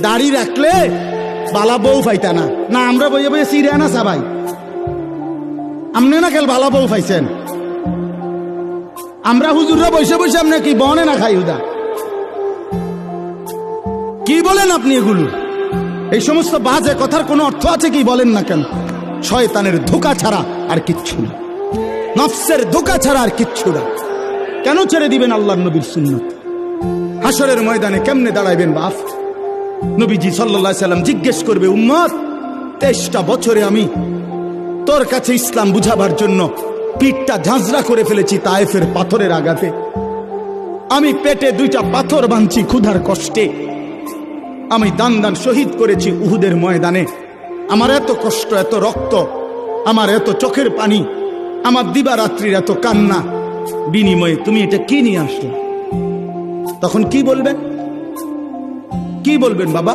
দাড়ি রাখলে বালা বউ পাইতা না। না আমরা বইয়ে বইয়ে সিরিয়া না সবাই, আপনি না খেল বালা বউ পাইছেন। আমরা হুজুররা বসে বসে আপনি কি বনে না খাই হুদা? কি বলেন আপনি এগুলো? এই সমস্ত বাজে কথার কোনো অর্থ আছে কি বলেন না কেন? শয়তানের ধোঁকা ছাড়া আর কিচ্ছু না, নফসের ধোঁকা ছাড়া আর কিচ্ছু না। কেন ছেড়ে দিবেন আল্লাহর নবীর সুন্নাত? হাসরের ময়দানে কেমনে দাঁড়াইবেন বাপ? নবীজি সাল্লাল্লাহু আলাইহি সাল্লাম জিজ্ঞেস করবে, উম্মত 23টা বছরে আমি তোর কাছে ইসলাম বুঝাবার জন্য পিঠটা ঝাঁঝরা করে ফেলেছি তায়েফের পাথরের আঘাতে। আমি পেটে 2টা পাথর বাঁধছি ক্ষুধার কষ্টে। আমি দান দান শহীদ করেছি উহুদের ময়দানে। আমার এত কষ্ট, এত রক্ত, আমার এত চোখের পানি, আমার দিবারাত্রির এত কান্না, বিনিময়ে তুমি এটা কি নিয়ে আসলে? তখন কি বলবেন? কি বলবেন বাবা?